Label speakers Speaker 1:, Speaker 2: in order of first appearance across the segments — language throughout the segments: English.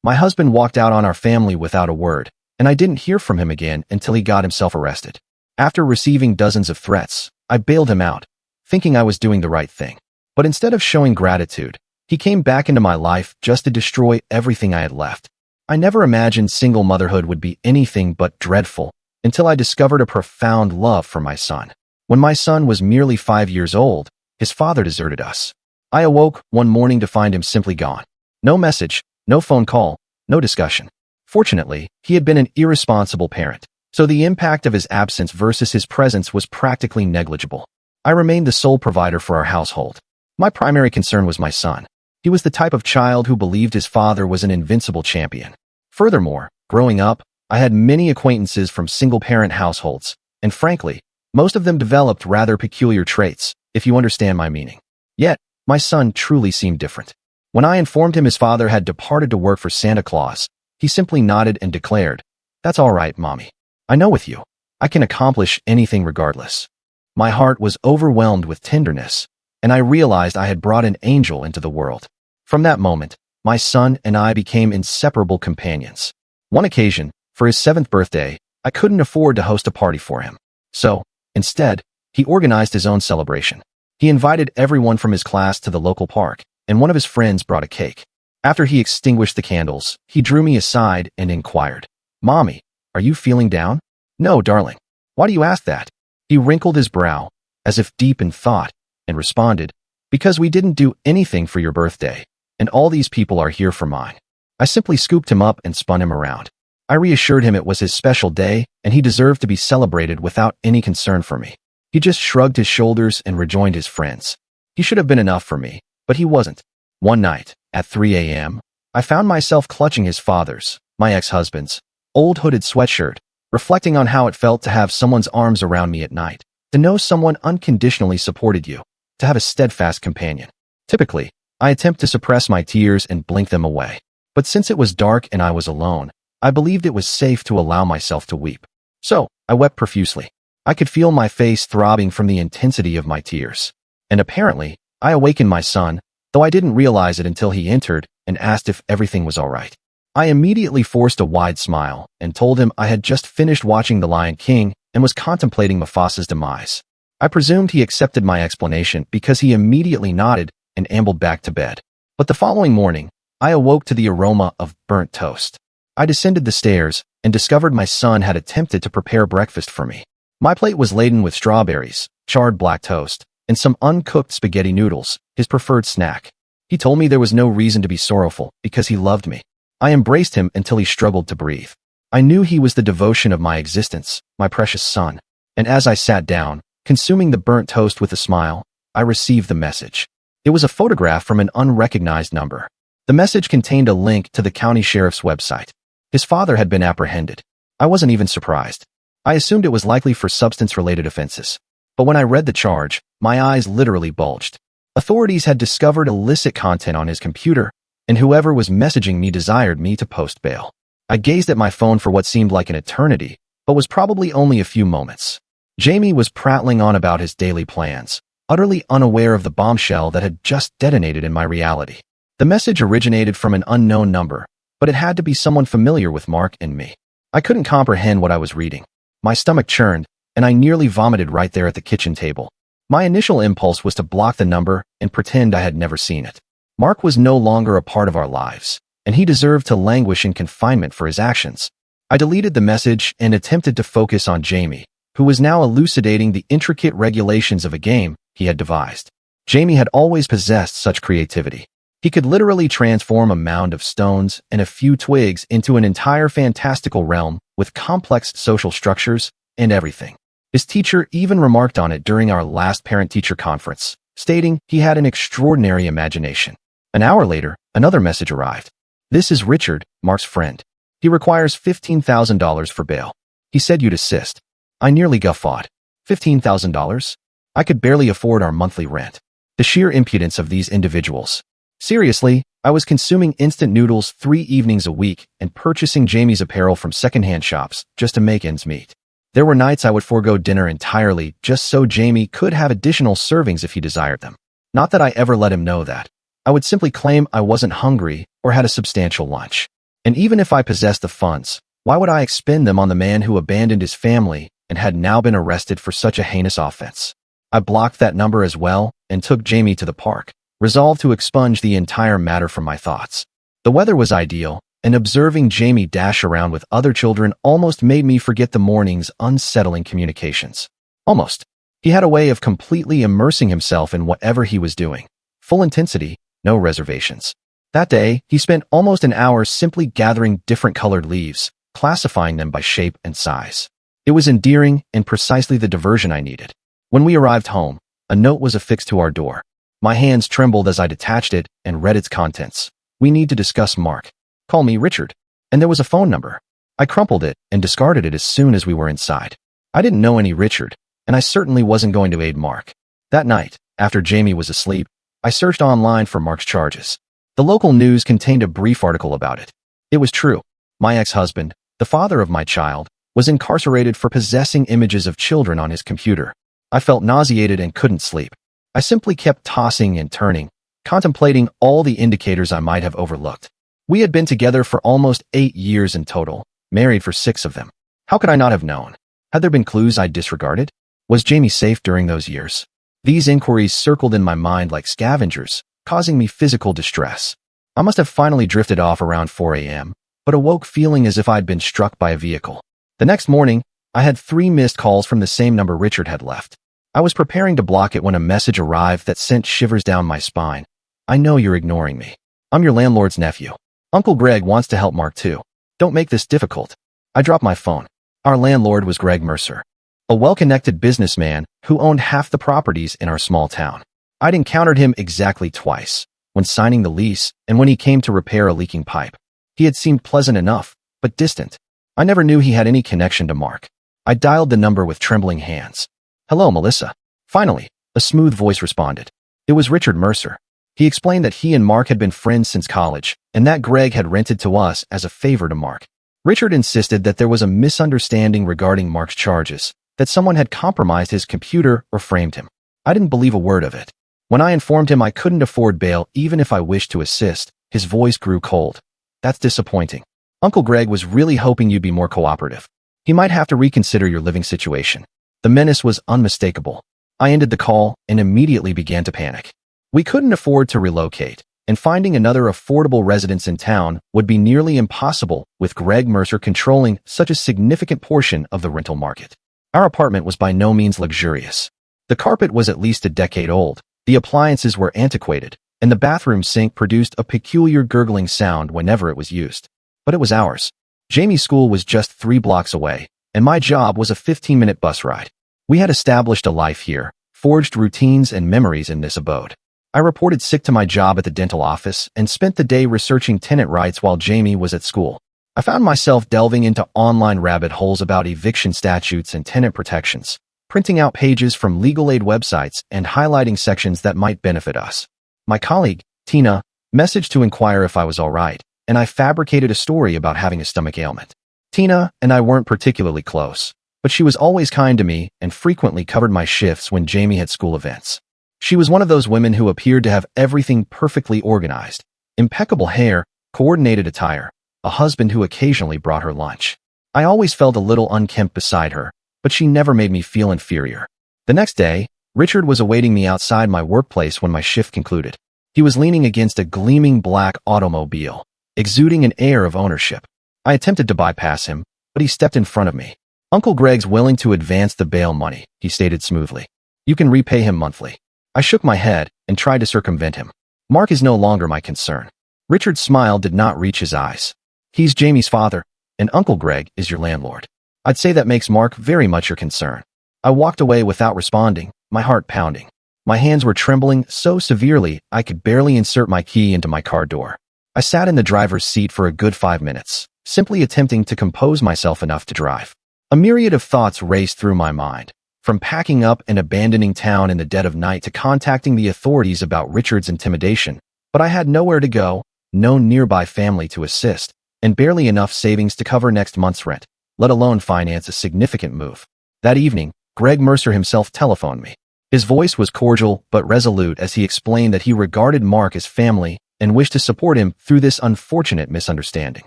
Speaker 1: My husband walked out on our family without a word, and I didn't hear from him again until he got himself arrested. After receiving dozens of threats, I bailed him out, thinking I was doing the right thing. But instead of showing gratitude, he came back into my life just to destroy everything I had left. I never imagined single motherhood would be anything but dreadful until I discovered a profound love for my son. When my son was merely 5 years old, his father deserted us. I awoke one morning to find him simply gone. No message, no phone call, no discussion. Fortunately, he had been an irresponsible parent, so the impact of his absence versus his presence was practically negligible. I remained the sole provider for our household. My primary concern was my son. He was the type of child who believed his father was an invincible champion. Furthermore, growing up, I had many acquaintances from single-parent households, and frankly, most of them developed rather peculiar traits, if you understand my meaning. Yet, my son truly seemed different. When I informed him his father had departed to work for Santa Claus, he simply nodded and declared, "That's all right, Mommy. I know with you, I can accomplish anything regardless." My heart was overwhelmed with tenderness, and I realized I had brought an angel into the world. From that moment, my son and I became inseparable companions. One occasion, for his 7th birthday, I couldn't afford to host a party for him. So, instead, he organized his own celebration. He invited everyone from his class to the local park, and one of his friends brought a cake. After he extinguished the candles, he drew me aside and inquired, "Mommy, are you feeling down?" "No, darling. Why do you ask that?" He wrinkled his brow, as if deep in thought, and responded, "Because we didn't do anything for your birthday, and all these people are here for mine." I simply scooped him up and spun him around. I reassured him it was his special day, and he deserved to be celebrated without any concern for me. He just shrugged his shoulders and rejoined his friends. He should have been enough for me, but he wasn't. One night, at 3 a.m., I found myself clutching his father's, my ex-husband's, old hooded sweatshirt, reflecting on how it felt to have someone's arms around me at night, to know someone unconditionally supported you, to have a steadfast companion. Typically, I attempt to suppress my tears and blink them away. But since it was dark and I was alone, I believed it was safe to allow myself to weep. So, I wept profusely. I could feel my face throbbing from the intensity of my tears. And apparently, I awakened my son, though I didn't realize it until he entered and asked if everything was all right. I immediately forced a wide smile and told him I had just finished watching The Lion King and was contemplating Mufasa's demise. I presumed he accepted my explanation because he immediately nodded and ambled back to bed. But the following morning, I awoke to the aroma of burnt toast. I descended the stairs and discovered my son had attempted to prepare breakfast for me. My plate was laden with strawberries, charred black toast, and some uncooked spaghetti noodles, his preferred snack. He told me there was no reason to be sorrowful because he loved me. I embraced him until he struggled to breathe. I knew he was the devotion of my existence, my precious son. And as I sat down, consuming the burnt toast with a smile, I received the message. It was a photograph from an unrecognized number. The message contained a link to the county sheriff's website. His father had been apprehended. I wasn't even surprised. I assumed it was likely for substance-related offenses. But when I read the charge, my eyes literally bulged. Authorities had discovered illicit content on his computer, and whoever was messaging me desired me to post bail. I gazed at my phone for what seemed like an eternity, but was probably only a few moments. Jamie was prattling on about his daily plans, utterly unaware of the bombshell that had just detonated in my reality. The message originated from an unknown number, but it had to be someone familiar with Mark and me. I couldn't comprehend what I was reading. My stomach churned, and I nearly vomited right there at the kitchen table. My initial impulse was to block the number and pretend I had never seen it. Mark was no longer a part of our lives, and he deserved to languish in confinement for his actions. I deleted the message and attempted to focus on Jamie, who was now elucidating the intricate regulations of a game he had devised. Jamie had always possessed such creativity. He could literally transform a mound of stones and a few twigs into an entire fantastical realm with complex social structures and everything. His teacher even remarked on it during our last parent-teacher conference, stating he had an extraordinary imagination. An hour later, another message arrived. "This is Richard, Mark's friend. He requires $15,000 for bail. He said you'd assist." I nearly guffawed. $15,000? I could barely afford our monthly rent. The sheer impudence of these individuals. Seriously, I was consuming instant noodles 3 evenings a week and purchasing Jamie's apparel from secondhand shops just to make ends meet. There were nights I would forego dinner entirely just so Jamie could have additional servings if he desired them. Not that I ever let him know that. I would simply claim I wasn't hungry or had a substantial lunch. And even if I possessed the funds, why would I expend them on the man who abandoned his family and had now been arrested for such a heinous offense? I blocked that number as well and took Jamie to the park, resolved to expunge the entire matter from my thoughts. The weather was ideal, and observing Jamie dash around with other children almost made me forget the morning's unsettling communications. Almost. He had a way of completely immersing himself in whatever he was doing. Full intensity, no reservations. That day, he spent almost an hour simply gathering different colored leaves, classifying them by shape and size. It was endearing and precisely the diversion I needed. When we arrived home, a note was affixed to our door. My hands trembled as I detached it and read its contents. We need to discuss Mark. Call me Richard. And there was a phone number. I crumpled it and discarded it as soon as we were inside. I didn't know any Richard, and I certainly wasn't going to aid Mark. That night, after Jamie was asleep, I searched online for Mark's charges. The local news contained a brief article about it. It was true. My ex-husband, the father of my child, was incarcerated for possessing images of children on his computer. I felt nauseated and couldn't sleep. I simply kept tossing and turning, contemplating all the indicators I might have overlooked. We had been together for almost 8 years in total, married for 6 of them. How could I not have known? Had there been clues I disregarded? Was Jamie safe during those years? These inquiries circled in my mind like scavengers, causing me physical distress. I must have finally drifted off around 4 a.m., but awoke feeling as if I'd been struck by a vehicle. The next morning, I had 3 missed calls from the same number Richard had left. I was preparing to block it when a message arrived that sent shivers down my spine. I know you're ignoring me. I'm your landlord's nephew. Uncle Greg wants to help Mark too. Don't make this difficult. I dropped my phone. Our landlord was Greg Mercer, a well-connected businessman who owned half the properties in our small town. I'd encountered him exactly twice, when signing the lease and when he came to repair a leaking pipe. He had seemed pleasant enough, but distant. I never knew he had any connection to Mark. I dialed the number with trembling hands. Hello, Melissa. Finally, a smooth voice responded. It was Richard Mercer. He explained that he and Mark had been friends since college, and that Greg had rented to us as a favor to Mark. Richard insisted that there was a misunderstanding regarding Mark's charges, that someone had compromised his computer or framed him. I didn't believe a word of it. When I informed him I couldn't afford bail even if I wished to assist, his voice grew cold. That's disappointing. Uncle Greg was really hoping you'd be more cooperative. He might have to reconsider your living situation. The menace was unmistakable. I ended the call and immediately began to panic. We couldn't afford to relocate, and finding another affordable residence in town would be nearly impossible with Greg Mercer controlling such a significant portion of the rental market. Our apartment was by no means luxurious. The carpet was at least a decade old, the appliances were antiquated, and the bathroom sink produced a peculiar gurgling sound whenever it was used. But it was ours. Jamie's school was just 3 blocks away, and my job was a 15-minute bus ride. We had established a life here, forged routines and memories in this abode. I reported sick to my job at the dental office and spent the day researching tenant rights while Jamie was at school. I found myself delving into online rabbit holes about eviction statutes and tenant protections, printing out pages from legal aid websites and highlighting sections that might benefit us. My colleague, Tina, messaged to inquire if I was all right, and I fabricated a story about having a stomach ailment. Tina and I weren't particularly close, but she was always kind to me and frequently covered my shifts when Jamie had school events. She was one of those women who appeared to have everything perfectly organized: impeccable hair, coordinated attire, a husband who occasionally brought her lunch. I always felt a little unkempt beside her, but she never made me feel inferior. The next day, Richard was awaiting me outside my workplace when my shift concluded. He was leaning against a gleaming black automobile, exuding an air of ownership. I attempted to bypass him, but he stepped in front of me. Uncle Greg's willing to advance the bail money, he stated smoothly. You can repay him monthly. I shook my head and tried to circumvent him. Mark is no longer my concern. Richard's smile did not reach his eyes. He's Jamie's father, and Uncle Greg is your landlord. I'd say that makes Mark very much your concern. I walked away without responding, my heart pounding. My hands were trembling so severely I could barely insert my key into my car door. I sat in the driver's seat for a good 5 minutes, simply attempting to compose myself enough to drive. A myriad of thoughts raced through my mind, from packing up and abandoning town in the dead of night to contacting the authorities about Richard's intimidation. But I had nowhere to go, no nearby family to assist, and barely enough savings to cover next month's rent, let alone finance a significant move. That evening, Greg Mercer himself telephoned me. His voice was cordial but resolute as he explained that he regarded Mark as family and wished to support him through this unfortunate misunderstanding.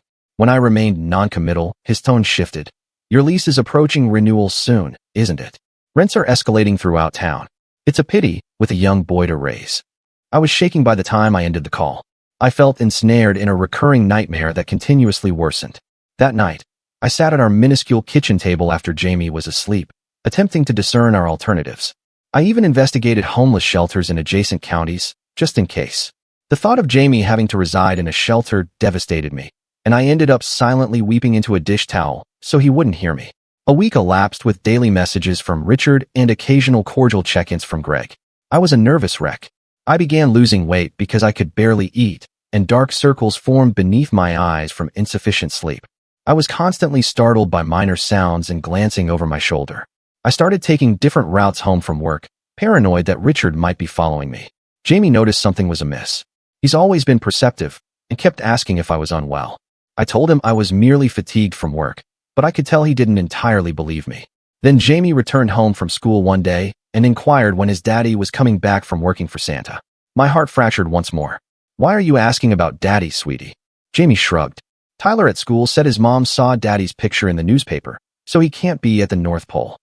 Speaker 1: When I remained non-committal, his tone shifted. Your lease is approaching renewal soon, isn't it? Rents are escalating throughout town. It's a pity, with a young boy to raise. I was shaking by the time I ended the call. I felt ensnared in a recurring nightmare that continuously worsened. That night, I sat at our minuscule kitchen table after Jamie was asleep, attempting to discern our alternatives. I even investigated homeless shelters in adjacent counties, just in case. The thought of Jamie having to reside in a shelter devastated me, and I ended up silently weeping into a dish towel so he wouldn't hear me. A week elapsed with daily messages from Richard and occasional cordial check-ins from Greg. I was a nervous wreck. I began losing weight because I could barely eat, and dark circles formed beneath my eyes from insufficient sleep. I was constantly startled by minor sounds and glancing over my shoulder. I started taking different routes home from work, paranoid that Richard might be following me. Jamie noticed something was amiss. He's always been perceptive and kept asking if I was unwell. I told him I was merely fatigued from work, but I could tell he didn't entirely believe me. Then Jamie returned home from school one day and inquired when his daddy was coming back from working for Santa. My heart fractured once more. Why are you asking about daddy, sweetie? Jamie shrugged. Tyler at school said his mom saw daddy's picture in the newspaper, so he can't be at the North Pole.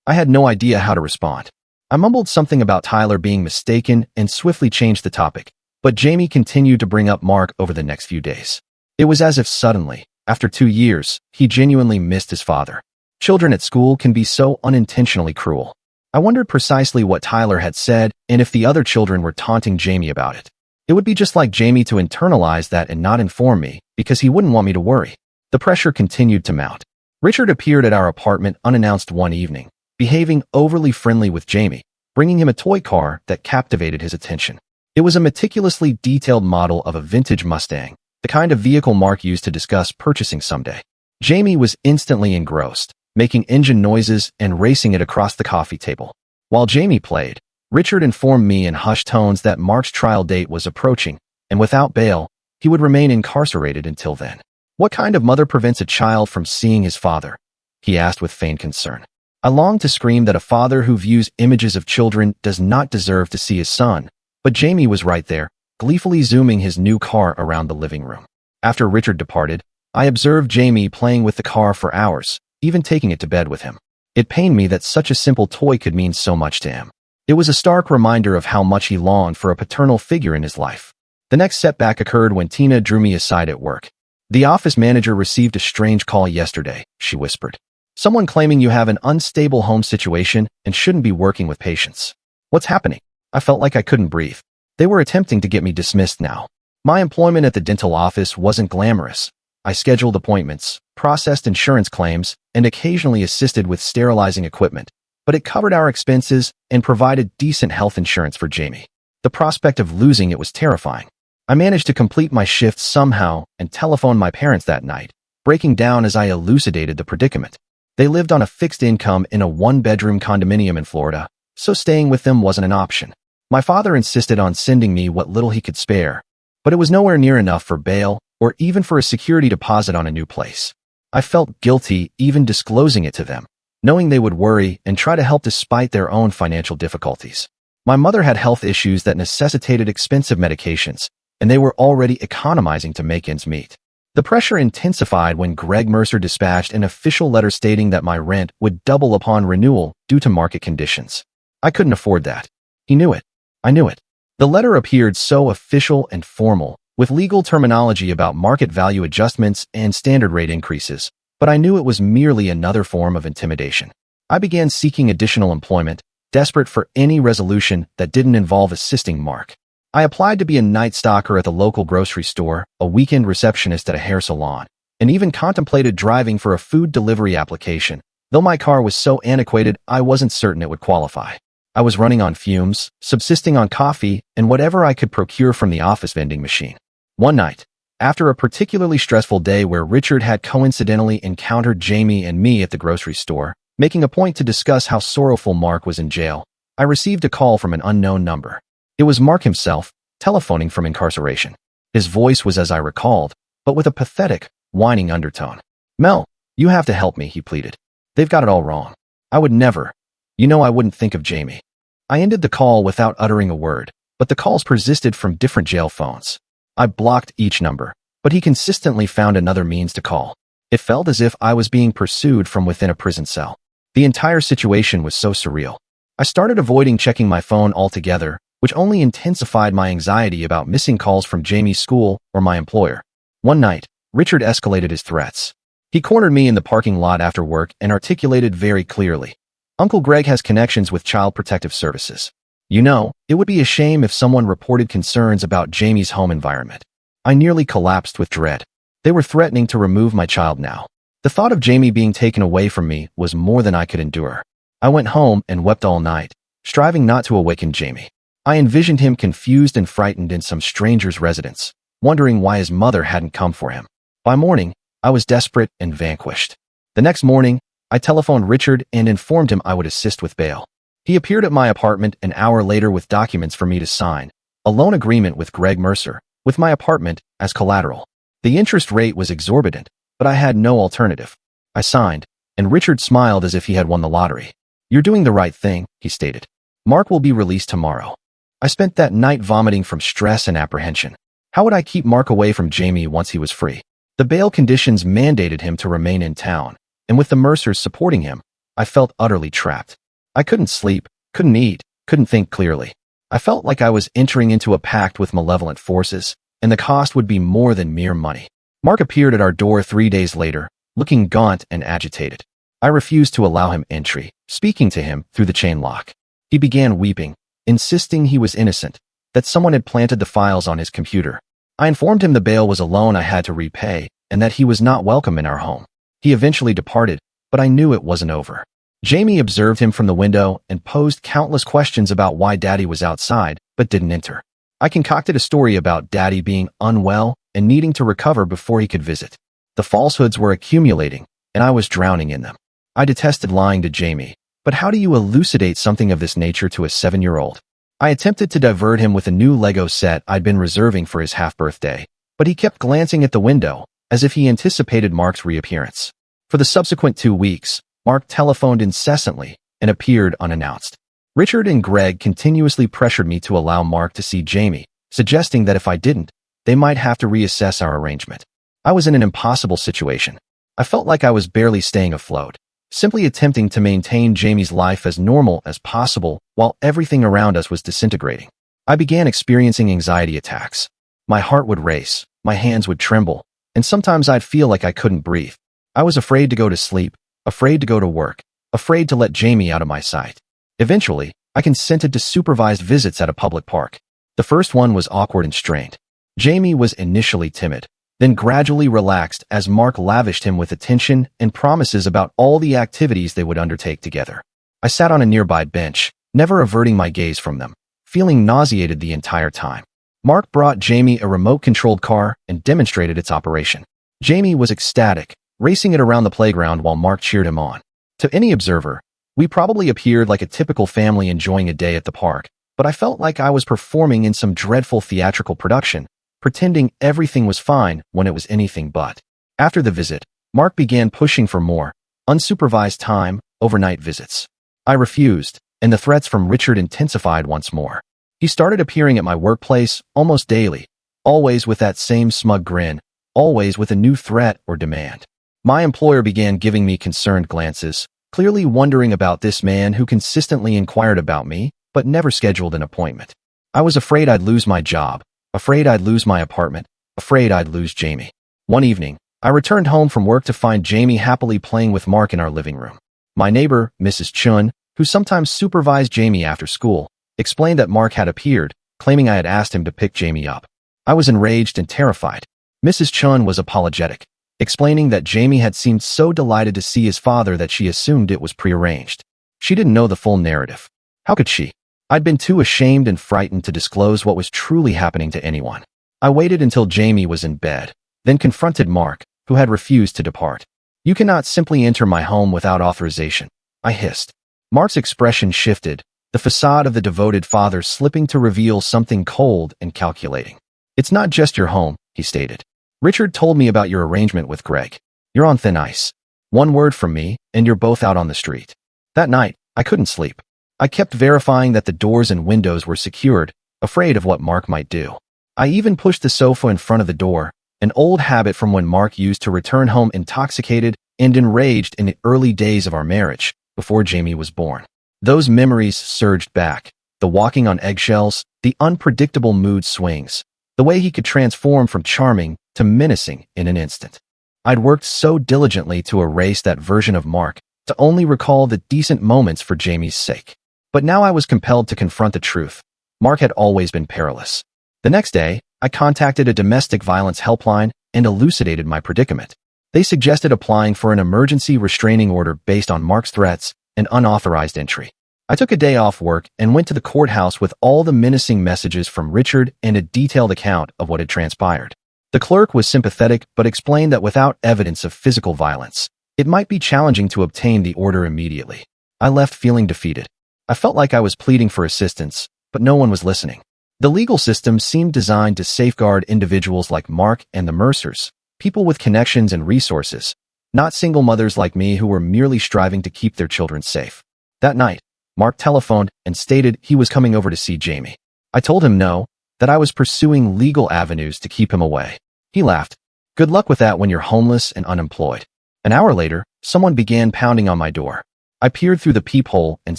Speaker 1: I had no idea how to respond. I mumbled something about Tyler being mistaken and swiftly changed the topic, but Jamie continued to bring up Mark over the next few days. It was as if suddenly, after 2 years, he genuinely missed his father. Children at school can be so unintentionally cruel. I wondered precisely what Tyler had said and if the other children were taunting Jamie about it. It would be just like Jamie to internalize that and not inform me because he wouldn't want me to worry. The pressure continued to mount. Richard appeared at our apartment unannounced one evening, behaving overly friendly with Jamie, bringing him a toy car that captivated his attention. It was a meticulously detailed model of a vintage Mustang, the kind of vehicle Mark used to discuss purchasing someday. Jamie was instantly engrossed, making engine noises and racing it across the coffee table. While Jamie played, Richard informed me in hushed tones that Mark's trial date was approaching, and without bail, he would remain incarcerated until then. What kind of mother prevents a child from seeing his father? He asked with feigned concern. I longed to scream that a father who views images of children does not deserve to see his son, but Jamie was right there, gleefully zooming his new car around the living room. After Richard departed, I observed Jamie playing with the car for hours, even taking it to bed with him. It pained me that such a simple toy could mean so much to him. It was a stark reminder of how much he longed for a paternal figure in his life. The next setback occurred when Tina drew me aside at work. The office manager received a strange call yesterday, she whispered. Someone claiming you have an unstable home situation and shouldn't be working with patients. What's happening? I felt like I couldn't breathe. They were attempting to get me dismissed now. My employment at the dental office wasn't glamorous. I scheduled appointments, processed insurance claims, and occasionally assisted with sterilizing equipment, but it covered our expenses and provided decent health insurance for Jamie. The prospect of losing it was terrifying. I managed to complete my shift somehow and telephoned my parents that night, breaking down as I elucidated the predicament. They lived on a fixed income in a one-bedroom condominium in Florida, so staying with them wasn't an option. My father insisted on sending me what little he could spare, but it was nowhere near enough for bail or even for a security deposit on a new place. I felt guilty even disclosing it to them, knowing they would worry and try to help despite their own financial difficulties. My mother had health issues that necessitated expensive medications, and they were already economizing to make ends meet. The pressure intensified when Greg Mercer dispatched an official letter stating that my rent would double upon renewal due to market conditions. I couldn't afford that. He knew it. I knew it. The letter appeared so official and formal, with legal terminology about market value adjustments and standard rate increases, but I knew it was merely another form of intimidation. I began seeking additional employment, desperate for any resolution that didn't involve assisting Mark. I applied to be a night stalker at the local grocery store, a weekend receptionist at a hair salon, and even contemplated driving for a food delivery application, though my car was so antiquated I wasn't certain it would qualify. I was running on fumes, subsisting on coffee, and whatever I could procure from the office vending machine. One night, after a particularly stressful day where Richard had coincidentally encountered Jamie and me at the grocery store, making a point to discuss how sorrowful Mark was in jail, I received a call from an unknown number. It was Mark himself, telephoning from incarceration. His voice was as I recalled, but with a pathetic, whining undertone. "Mel, you have to help me," he pleaded. "They've got it all wrong. I would never. I wouldn't think of Jamie." I ended the call without uttering a word, but the calls persisted from different jail phones. I blocked each number, but he consistently found another means to call. It felt as if I was being pursued from within a prison cell. The entire situation was so surreal. I started avoiding checking my phone altogether, which only intensified my anxiety about missing calls from Jamie's school or my employer. One night, Richard escalated his threats. He cornered me in the parking lot after work and articulated very clearly, "Uncle Greg has connections with Child Protective Services. You know, it would be a shame if someone reported concerns about Jamie's home environment." I nearly collapsed with dread. They were threatening to remove my child now. The thought of Jamie being taken away from me was more than I could endure. I went home and wept all night, striving not to awaken Jamie. I envisioned him confused and frightened in some stranger's residence, wondering why his mother hadn't come for him. By morning, I was desperate and vanquished. The next morning, I telephoned Richard and informed him I would assist with bail. He appeared at my apartment an hour later with documents for me to sign, a loan agreement with Greg Mercer, with my apartment as collateral. The interest rate was exorbitant, but I had no alternative. I signed, and Richard smiled as if he had won the lottery. "You're doing the right thing," he stated. "Mark will be released tomorrow." I spent that night vomiting from stress and apprehension. How would I keep Mark away from Jamie once he was free? The bail conditions mandated him to remain in town, and with the Mercers supporting him, I felt utterly trapped. I couldn't sleep, couldn't eat, couldn't think clearly. I felt like I was entering into a pact with malevolent forces, and the cost would be more than mere money. Mark appeared at our door 3 days later, looking gaunt and agitated. I refused to allow him entry, speaking to him through the chain lock. He began weeping, insisting he was innocent, that someone had planted the files on his computer. I informed him the bail was a loan I had to repay, and that he was not welcome in our home. He eventually departed, but I knew it wasn't over. Jamie observed him from the window and posed countless questions about why Daddy was outside, but didn't enter. I concocted a story about Daddy being unwell and needing to recover before he could visit. The falsehoods were accumulating, and I was drowning in them. I detested lying to Jamie, but how do you elucidate something of this nature to a 7-year-old? I attempted to divert him with a new Lego set I'd been reserving for his half-birthday, but he kept glancing at the window, as if he anticipated Mark's reappearance. For the subsequent 2 weeks, Mark telephoned incessantly and appeared unannounced. Richard and Greg continuously pressured me to allow Mark to see Jamie, suggesting that if I didn't, they might have to reassess our arrangement. I was in an impossible situation. I felt like I was barely staying afloat, simply attempting to maintain Jamie's life as normal as possible while everything around us was disintegrating. I began experiencing anxiety attacks. My heart would race, my hands would tremble, and sometimes I'd feel like I couldn't breathe. I was afraid to go to sleep, afraid to go to work, afraid to let Jamie out of my sight. Eventually, I consented to supervised visits at a public park. The first one was awkward and strained. Jamie was initially timid, then gradually relaxed as Mark lavished him with attention and promises about all the activities they would undertake together. I sat on a nearby bench, never averting my gaze from them, feeling nauseated the entire time. Mark brought Jamie a remote-controlled car and demonstrated its operation. Jamie was ecstatic, racing it around the playground while Mark cheered him on. To any observer, we probably appeared like a typical family enjoying a day at the park, but I felt like I was performing in some dreadful theatrical production, pretending everything was fine when it was anything but. After the visit, Mark began pushing for more unsupervised time, overnight visits. I refused, and the threats from Richard intensified once more. He started appearing at my workplace almost daily, always with that same smug grin, always with a new threat or demand. My employer began giving me concerned glances, clearly wondering about this man who consistently inquired about me, but never scheduled an appointment. I was afraid I'd lose my job, afraid I'd lose my apartment, afraid I'd lose Jamie. One evening, I returned home from work to find Jamie happily playing with Mark in our living room. My neighbor, Mrs. Chun, who sometimes supervised Jamie after school, explained that Mark had appeared, claiming I had asked him to pick Jamie up. I was enraged and terrified. Mrs. Chun was apologetic, explaining that Jamie had seemed so delighted to see his father that she assumed it was prearranged. She didn't know the full narrative. How could she? I'd been too ashamed and frightened to disclose what was truly happening to anyone. I waited until Jamie was in bed, then confronted Mark, who had refused to depart. "You cannot simply enter my home without authorization," I hissed. Mark's expression shifted, the facade of the devoted father slipping to reveal something cold and calculating. "It's not just your home," he stated. "Richard told me about your arrangement with Greg. You're on thin ice. One word from me, and you're both out on the street." That night, I couldn't sleep. I kept verifying that the doors and windows were secured, afraid of what Mark might do. I even pushed the sofa in front of the door, an old habit from when Mark used to return home intoxicated and enraged in the early days of our marriage, before Jamie was born. Those memories surged back. The walking on eggshells, the unpredictable mood swings, the way he could transform from charming to menacing in an instant. I'd worked so diligently to erase that version of Mark, to only recall the decent moments for Jamie's sake. But now I was compelled to confront the truth. Mark had always been perilous. The next day, I contacted a domestic violence helpline and elucidated my predicament. They suggested applying for an emergency restraining order based on Mark's threats and unauthorized entry. I took a day off work and went to the courthouse with all the menacing messages from Richard and a detailed account of what had transpired. The clerk was sympathetic but explained that without evidence of physical violence, it might be challenging to obtain the order immediately. I left feeling defeated. I felt like I was pleading for assistance, but no one was listening. The legal system seemed designed to safeguard individuals like Mark and the Mercers, people with connections and resources, not single mothers like me who were merely striving to keep their children safe. That night, Mark telephoned and stated he was coming over to see Jamie. I told him no, that I was pursuing legal avenues to keep him away. He laughed. Good luck with that when you're homeless and unemployed. An hour later, someone began pounding on my door. I peered through the peephole and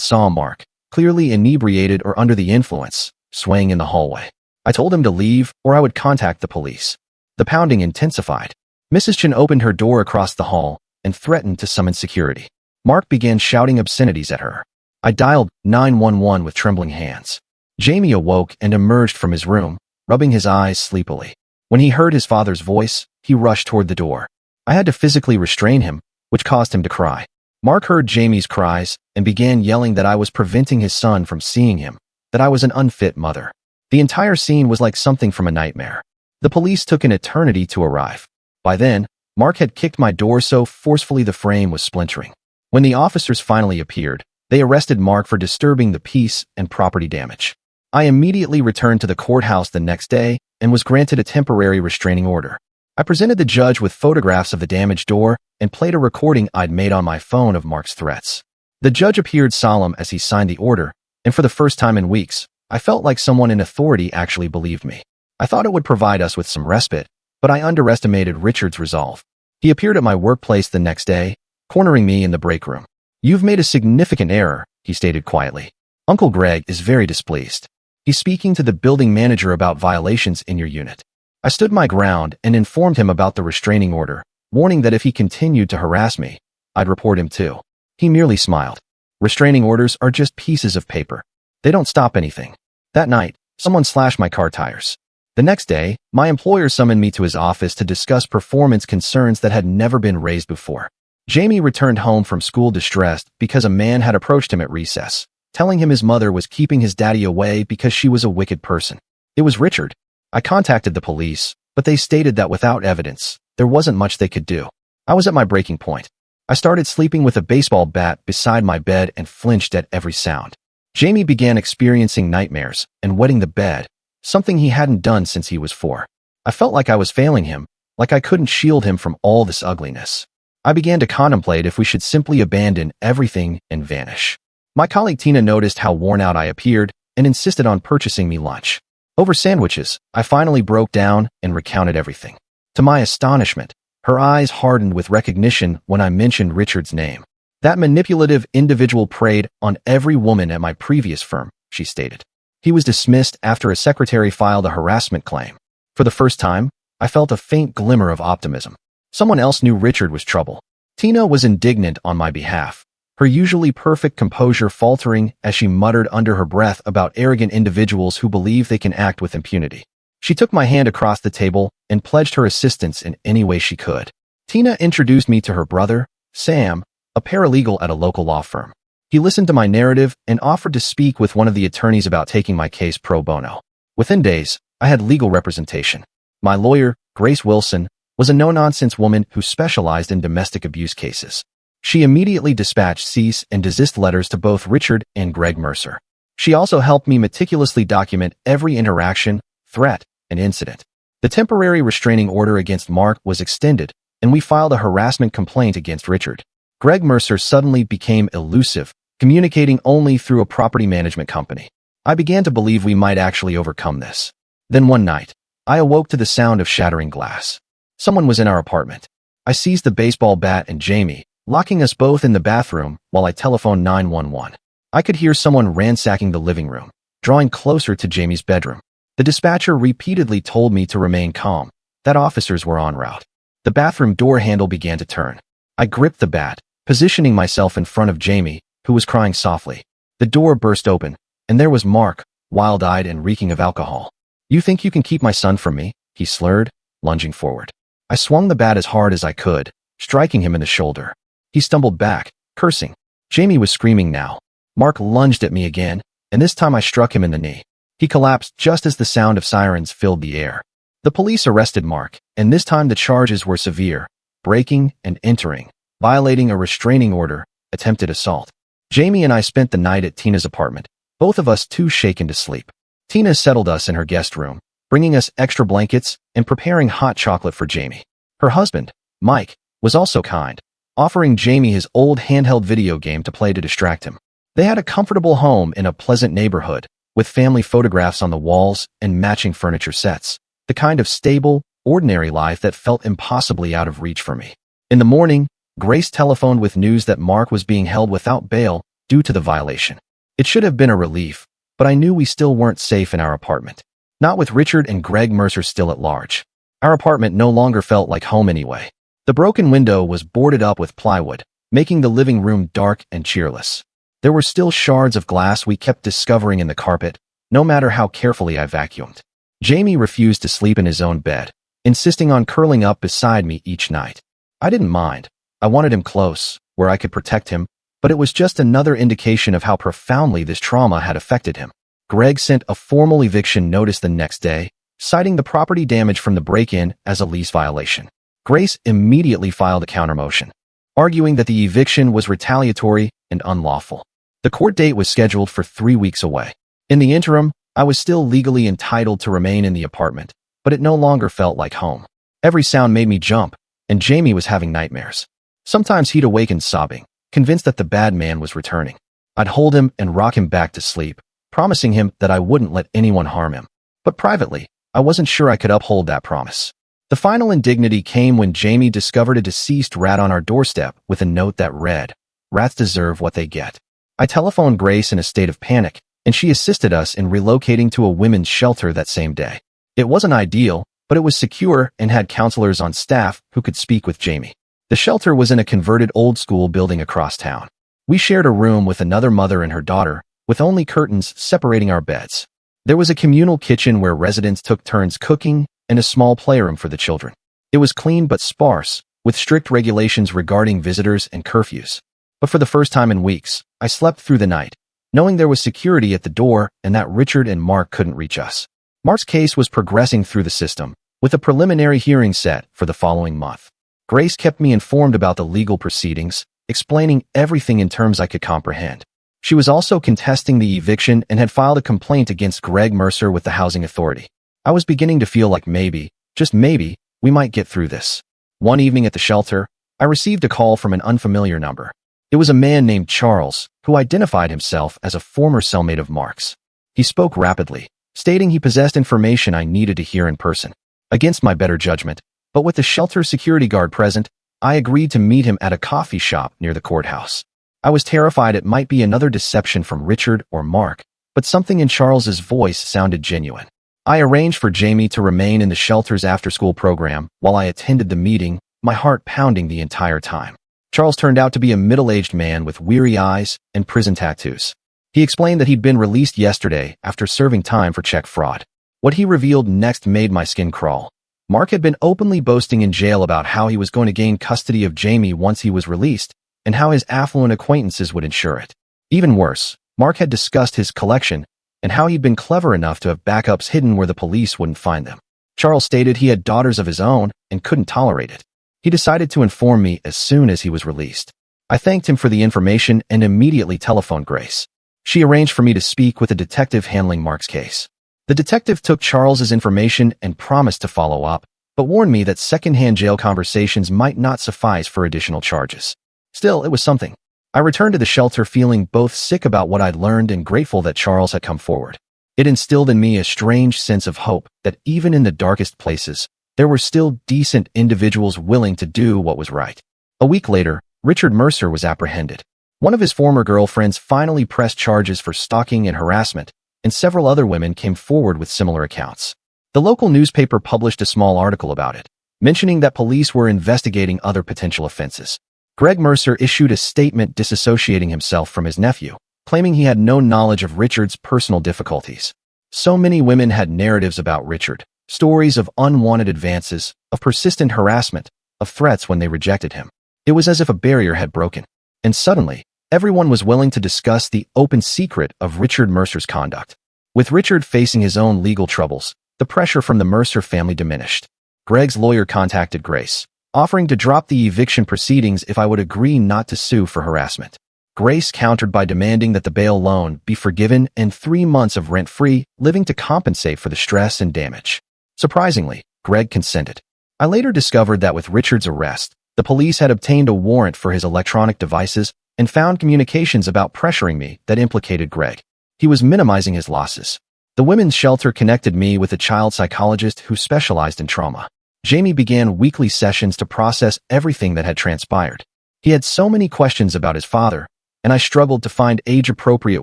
Speaker 1: saw Mark, clearly inebriated or under the influence, swaying in the hallway. I told him to leave or I would contact the police. The pounding intensified. Mrs. Chen opened her door across the hall and threatened to summon security. Mark began shouting obscenities at her. I dialed 911 with trembling hands. Jamie awoke and emerged from his room, rubbing his eyes sleepily. When he heard his father's voice, he rushed toward the door. I had to physically restrain him, which caused him to cry. Mark heard Jamie's cries and began yelling that I was preventing his son from seeing him, that I was an unfit mother. The entire scene was like something from a nightmare. The police took an eternity to arrive. By then, Mark had kicked my door so forcefully the frame was splintering. When the officers finally appeared, they arrested Mark for disturbing the peace and property damage. I immediately returned to the courthouse the next day and was granted a temporary restraining order. I presented the judge with photographs of the damaged door and played a recording I'd made on my phone of Mark's threats. The judge appeared solemn as he signed the order, and for the first time in weeks, I felt like someone in authority actually believed me. I thought it would provide us with some respite, but I underestimated Richard's resolve. He appeared at my workplace the next day, cornering me in the break room. You've made a significant error, he stated quietly. Uncle Greg is very displeased. He's speaking to the building manager about violations in your unit. I stood my ground and informed him about the restraining order, warning that if he continued to harass me, I'd report him too. He merely smiled. Restraining orders are just pieces of paper. They don't stop anything. That night, someone slashed my car tires. The next day, my employer summoned me to his office to discuss performance concerns that had never been raised before. Jamie returned home from school distressed because a man had approached him at recess, telling him his mother was keeping his daddy away because she was a wicked person. It was Richard. I contacted the police, but they stated that without evidence, there wasn't much they could do. I was at my breaking point. I started sleeping with a baseball bat beside my bed and flinched at every sound. Jamie began experiencing nightmares and wetting the bed, something he hadn't done since he was 4. I felt like I was failing him, like I couldn't shield him from all this ugliness. I began to contemplate if we should simply abandon everything and vanish. My colleague Tina noticed how worn out I appeared and insisted on purchasing me lunch. Over sandwiches, I finally broke down and recounted everything. To my astonishment, her eyes hardened with recognition when I mentioned Richard's name. That manipulative individual preyed on every woman at my previous firm, she stated. He was dismissed after a secretary filed a harassment claim. For the first time, I felt a faint glimmer of optimism. Someone else knew Richard was trouble. Tina was indignant on my behalf, her usually perfect composure faltering as she muttered under her breath about arrogant individuals who believe they can act with impunity. She took my hand across the table and pledged her assistance in any way she could. Tina introduced me to her brother, Sam, a paralegal at a local law firm. He listened to my narrative and offered to speak with one of the attorneys about taking my case pro bono. Within days, I had legal representation. My lawyer, Grace Wilson, was a no-nonsense woman who specialized in domestic abuse cases. She immediately dispatched cease and desist letters to both Richard and Greg Mercer. She also helped me meticulously document every interaction, threat, and incident. The temporary restraining order against Mark was extended, and we filed a harassment complaint against Richard. Greg Mercer suddenly became elusive, communicating only through a property management company. I began to believe we might actually overcome this. Then one night, I awoke to the sound of shattering glass. Someone was in our apartment. I seized the baseball bat and Jamie, locking us both in the bathroom while I telephoned 911. I could hear someone ransacking the living room, drawing closer to Jamie's bedroom. The dispatcher repeatedly told me to remain calm, that officers were en route. The bathroom door handle began to turn. I gripped the bat, positioning myself in front of Jamie, who was crying softly. The door burst open, and there was Mark, wild-eyed and reeking of alcohol. "You think you can keep my son from me?" he slurred, lunging forward. I swung the bat as hard as I could, striking him in the shoulder. He stumbled back, cursing. Jamie was screaming now. Mark lunged at me again, and this time I struck him in the knee. He collapsed just as the sound of sirens filled the air. The police arrested Mark, and this time the charges were severe: breaking and entering, violating a restraining order, attempted assault. Jamie and I spent the night at Tina's apartment, both of us too shaken to sleep. Tina settled us in her guest room, bringing us extra blankets and preparing hot chocolate for Jamie. Her husband, Mike, was also kind, offering Jamie his old handheld video game to play to distract him. They had a comfortable home in a pleasant neighborhood, with family photographs on the walls and matching furniture sets, the kind of stable, ordinary life that felt impossibly out of reach for me. In the morning, Grace telephoned with news that Mark was being held without bail due to the violation. It should have been a relief, but I knew we still weren't safe in our apartment. Not with Richard and Greg Mercer still at large. Our apartment no longer felt like home anyway. The broken window was boarded up with plywood, making the living room dark and cheerless. There were still shards of glass we kept discovering in the carpet, no matter how carefully I vacuumed. Jamie refused to sleep in his own bed, insisting on curling up beside me each night. I didn't mind. I wanted him close, where I could protect him, but it was just another indication of how profoundly this trauma had affected him. Greg sent a formal eviction notice the next day, citing the property damage from the break-in as a lease violation. Grace immediately filed a countermotion, arguing that the eviction was retaliatory and unlawful. The court date was scheduled for 3 weeks away. In the interim, I was still legally entitled to remain in the apartment, but it no longer felt like home. Every sound made me jump, and Jamie was having nightmares. Sometimes he'd awaken sobbing, convinced that the bad man was returning. I'd hold him and rock him back to sleep, promising him that I wouldn't let anyone harm him. But privately, I wasn't sure I could uphold that promise. The final indignity came when Jamie discovered a deceased rat on our doorstep with a note that read, "Rats deserve what they get." I telephoned Grace in a state of panic, and she assisted us in relocating to a women's shelter that same day. It wasn't ideal, but it was secure and had counselors on staff who could speak with Jamie. The shelter was in a converted old-school building across town. We shared a room with another mother and her daughter, with only curtains separating our beds. There was a communal kitchen where residents took turns cooking and a small playroom for the children. It was clean but sparse, with strict regulations regarding visitors and curfews. But for the first time in weeks, I slept through the night, knowing there was security at the door and that Richard and Mark couldn't reach us. Mark's case was progressing through the system, with a preliminary hearing set for the following month. Grace kept me informed about the legal proceedings, explaining everything in terms I could comprehend. She was also contesting the eviction and had filed a complaint against Greg Mercer with the housing authority. I was beginning to feel like maybe, just maybe, we might get through this. One evening at the shelter, I received a call from an unfamiliar number. It was a man named Charles, who identified himself as a former cellmate of Mark's. He spoke rapidly, stating he possessed information I needed to hear in person. Against my better judgment, but with the shelter security guard present, I agreed to meet him at a coffee shop near the courthouse. I was terrified it might be another deception from Richard or Mark, but something in Charles's voice sounded genuine. I arranged for Jamie to remain in the shelter's after-school program while I attended the meeting, my heart pounding the entire time. Charles turned out to be a middle-aged man with weary eyes and prison tattoos. He explained that he'd been released yesterday after serving time for check fraud. What he revealed next made my skin crawl. Mark had been openly boasting in jail about how he was going to gain custody of Jamie once he was released, and how his affluent acquaintances would ensure it. Even worse, Mark had discussed his collection and how he'd been clever enough to have backups hidden where the police wouldn't find them. Charles stated he had daughters of his own and couldn't tolerate it. He decided to inform me as soon as he was released. I thanked him for the information and immediately telephoned Grace. She arranged for me to speak with a detective handling Mark's case. The detective took Charles's information and promised to follow up, but warned me that secondhand jail conversations might not suffice for additional charges. Still, it was something. I returned to the shelter feeling both sick about what I'd learned and grateful that Charles had come forward. It instilled in me a strange sense of hope that even in the darkest places, there were still decent individuals willing to do what was right. A week later, Richard Mercer was apprehended. One of his former girlfriends finally pressed charges for stalking and harassment, and several other women came forward with similar accounts. The local newspaper published a small article about it, mentioning that police were investigating other potential offenses. Greg Mercer issued a statement disassociating himself from his nephew, claiming he had no knowledge of Richard's personal difficulties. So many women had narratives about Richard, stories of unwanted advances, of persistent harassment, of threats when they rejected him. It was as if a barrier had broken. And suddenly, everyone was willing to discuss the open secret of Richard Mercer's conduct. With Richard facing his own legal troubles, the pressure from the Mercer family diminished. Greg's lawyer contacted Grace, offering to drop the eviction proceedings if I would agree not to sue for harassment. Grace countered by demanding that the bail loan be forgiven and 3 months of rent-free living to compensate for the stress and damage. Surprisingly, Greg consented. I later discovered that with Richard's arrest, the police had obtained a warrant for his electronic devices and found communications about pressuring me that implicated Greg. He was minimizing his losses. The women's shelter connected me with a child psychologist who specialized in trauma. Jamie began weekly sessions to process everything that had transpired. He had so many questions about his father, and I struggled to find age-appropriate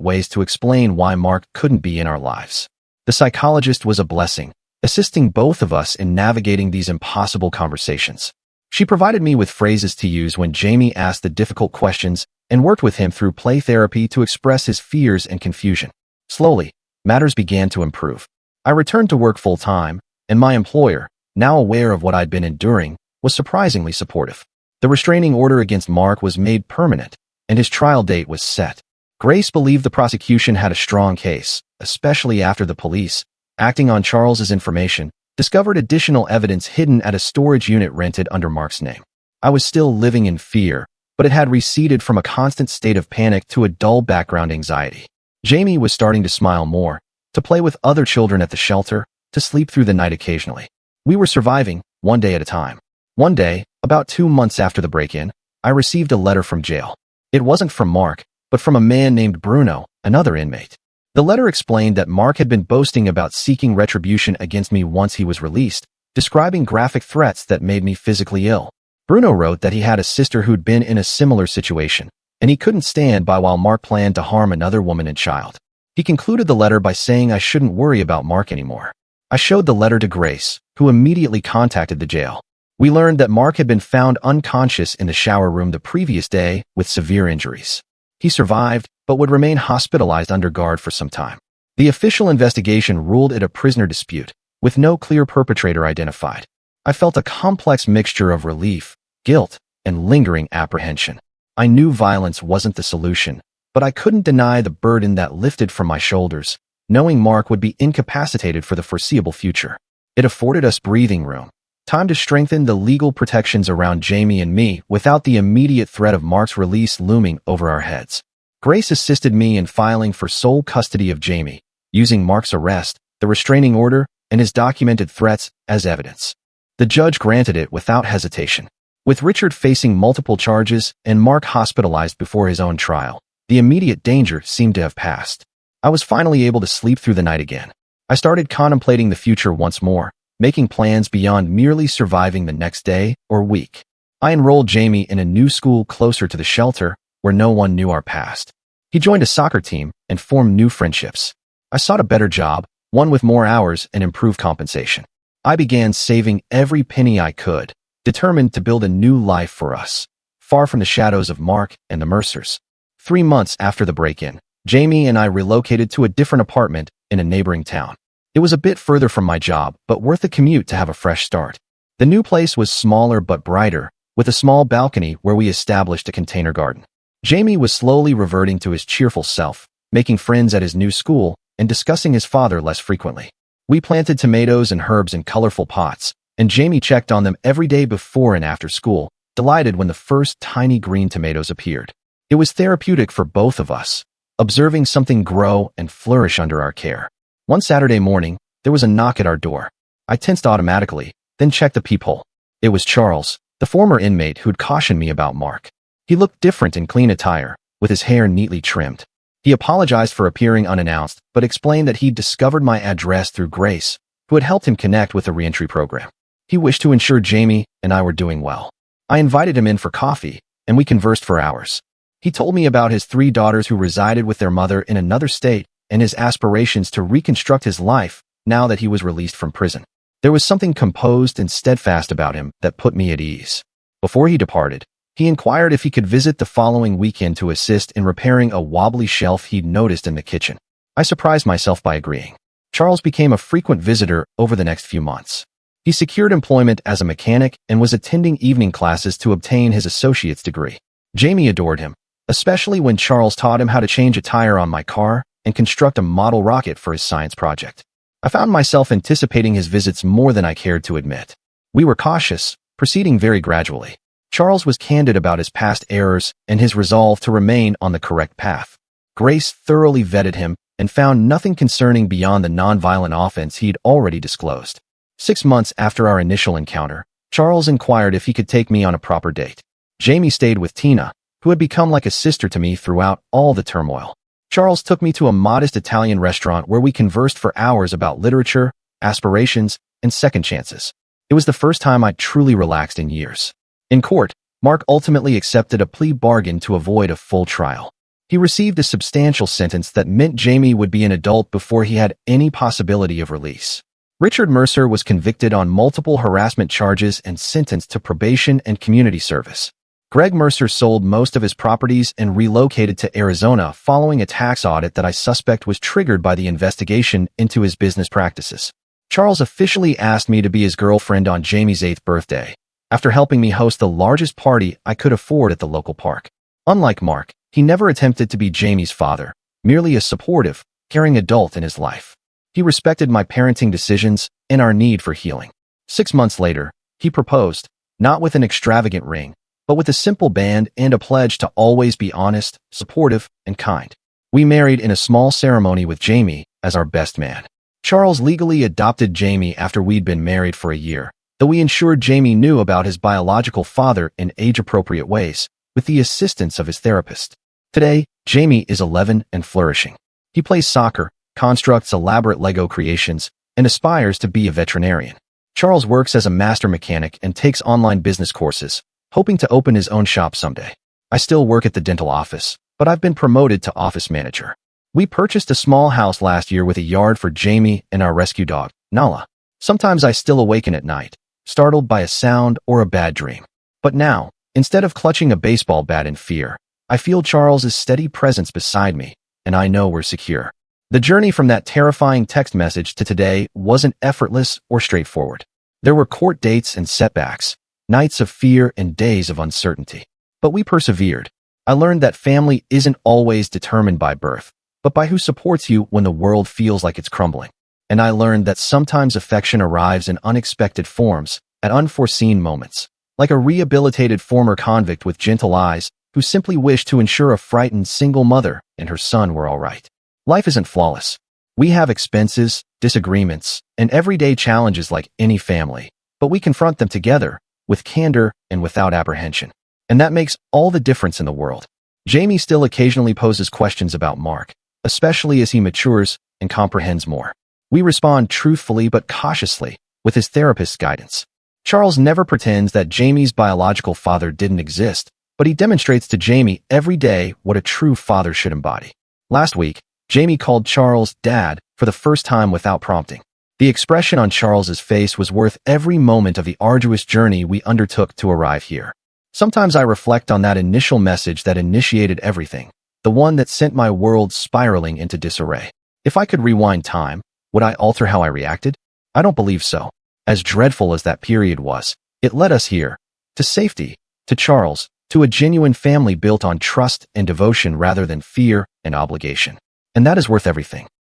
Speaker 1: ways to explain why Mark couldn't be in our lives. The psychologist was a blessing, assisting both of us in navigating these impossible conversations. She provided me with phrases to use when Jamie asked the difficult questions and worked with him through play therapy to express his fears and confusion. Slowly, matters began to improve. I returned to work full-time, and my employer, now aware of what I'd been enduring, was surprisingly supportive. The restraining order against Mark was made permanent, and his trial date was set. Grace believed the prosecution had a strong case, especially after the police, acting on Charles's information, discovered additional evidence hidden at a storage unit rented under Mark's name. I was still living in fear, but it had receded from a constant state of panic to a dull background anxiety. Jamie was starting to smile more, to play with other children at the shelter, to sleep through the night occasionally. We were surviving, one day at a time. One day, about 2 months after the break-in, I received a letter from jail. It wasn't from Mark, but from a man named Bruno, another inmate. The letter explained that Mark had been boasting about seeking retribution against me once he was released, describing graphic threats that made me physically ill. Bruno wrote that he had a sister who'd been in a similar situation, and he couldn't stand by while Mark planned to harm another woman and child. He concluded the letter by saying I shouldn't worry about Mark anymore. I showed the letter to Grace, who immediately contacted the jail. We learned that Mark had been found unconscious in the shower room the previous day with severe injuries. He survived, but would remain hospitalized under guard for some time. The official investigation ruled it a prisoner dispute, with no clear perpetrator identified. I felt a complex mixture of relief, guilt, and lingering apprehension. I knew violence wasn't the solution, but I couldn't deny the burden that lifted from my shoulders, knowing Mark would be incapacitated for the foreseeable future. It afforded us breathing room, time to strengthen the legal protections around Jamie and me without the immediate threat of Mark's release looming over our heads. Grace assisted me in filing for sole custody of Jamie, using Mark's arrest, the restraining order, and his documented threats as evidence. The judge granted it without hesitation. With Richard facing multiple charges and Mark hospitalized before his own trial, the immediate danger seemed to have passed. I was finally able to sleep through the night again. I started contemplating the future once more, making plans beyond merely surviving the next day or week. I enrolled Jamie in a new school closer to the shelter where no one knew our past. He joined a soccer team and formed new friendships. I sought a better job, one with more hours and improved compensation. I began saving every penny I could, determined to build a new life for us, far from the shadows of Mark and the Mercers. 3 months after the break-in, Jamie and I relocated to a different apartment in a neighboring town. It was a bit further from my job, but worth the commute to have a fresh start. The new place was smaller but brighter, with a small balcony where we established a container garden. Jamie was slowly reverting to his cheerful self, making friends at his new school and discussing his father less frequently. We planted tomatoes and herbs in colorful pots, and Jamie checked on them every day before and after school, delighted when the first tiny green tomatoes appeared. It was therapeutic for both of us, observing something grow and flourish under our care. One Saturday morning, there was a knock at our door. I tensed automatically, then checked the peephole. It was Charles, the former inmate who'd cautioned me about Mark. He looked different in clean attire, with his hair neatly trimmed. He apologized for appearing unannounced, but explained that he'd discovered my address through Grace, who had helped him connect with the reentry program. He wished to ensure Jamie and I were doing well. I invited him in for coffee, and we conversed for hours. He told me about his 3 daughters who resided with their mother in another state and his aspirations to reconstruct his life now that he was released from prison. There was something composed and steadfast about him that put me at ease. Before he departed, he inquired if he could visit the following weekend to assist in repairing a wobbly shelf he'd noticed in the kitchen. I surprised myself by agreeing. Charles became a frequent visitor over the next few months. He secured employment as a mechanic and was attending evening classes to obtain his associate's degree. Jamie adored him, especially when Charles taught him how to change a tire on my car and construct a model rocket for his science project. I found myself anticipating his visits more than I cared to admit. We were cautious, proceeding very gradually. Charles was candid about his past errors and his resolve to remain on the correct path. Grace thoroughly vetted him and found nothing concerning beyond the nonviolent offense he'd already disclosed. 6 months after our initial encounter, Charles inquired if he could take me on a proper date. Jamie stayed with Tina, who had become like a sister to me throughout all the turmoil. Charles took me to a modest Italian restaurant where we conversed for hours about literature, aspirations, and second chances. It was the first time I'd truly relaxed in years. In court, Mark ultimately accepted a plea bargain to avoid a full trial. He received a substantial sentence that meant Jamie would be an adult before he had any possibility of release. Richard Mercer was convicted on multiple harassment charges and sentenced to probation and community service. Greg Mercer sold most of his properties and relocated to Arizona following a tax audit that I suspect was triggered by the investigation into his business practices. Charles officially asked me to be his girlfriend on Jamie's 8th birthday, after helping me host the largest party I could afford at the local park. Unlike Mark, he never attempted to be Jamie's father, merely a supportive, caring adult in his life. He respected my parenting decisions and our need for healing. 6 months later, he proposed, not with an extravagant ring, but with a simple band and a pledge to always be honest, supportive, and kind. We married in a small ceremony with Jamie as our best man. Charles legally adopted Jamie after we'd been married for a year, though we ensured Jamie knew about his biological father in age-appropriate ways, with the assistance of his therapist. Today, Jamie is 11 and flourishing. He plays soccer, constructs elaborate Lego creations, and aspires to be a veterinarian. Charles works as a master mechanic and takes online business courses, hoping to open his own shop someday. I still work at the dental office, but I've been promoted to office manager. We purchased a small house last year with a yard for Jamie and our rescue dog, Nala. Sometimes I still awaken at night, startled by a sound or a bad dream. But now, instead of clutching a baseball bat in fear, I feel Charles's steady presence beside me, and I know we're secure. The journey from that terrifying text message to today wasn't effortless or straightforward. There were court dates and setbacks, nights of fear and days of uncertainty. But we persevered. I learned that family isn't always determined by birth, but by who supports you when the world feels like it's crumbling. And I learned that sometimes affection arrives in unexpected forms, at unforeseen moments, like a rehabilitated former convict with gentle eyes who simply wished to ensure a frightened single mother and her son were all right. Life isn't flawless. We have expenses, disagreements, and everyday challenges like any family, but we confront them together, with candor and without apprehension. And that makes all the difference in the world. Jamie still occasionally poses questions about Mark, especially as he matures and comprehends more. We respond truthfully but cautiously, with his therapist's guidance. Charles never pretends that Jamie's biological father didn't exist, but he demonstrates to Jamie every day what a true father should embody. Last week, Jamie called Charles Dad for the first time without prompting. The expression on Charles's face was worth every moment of the arduous journey we undertook to arrive here. Sometimes I reflect on that initial message that initiated everything, the one that sent my world spiraling into disarray. If I could rewind time, would I alter how I reacted? I don't believe so. As dreadful as that period was, it led us here, to safety, to Charles, to a genuine family built on trust and devotion rather than fear and obligation. And that is worth everything.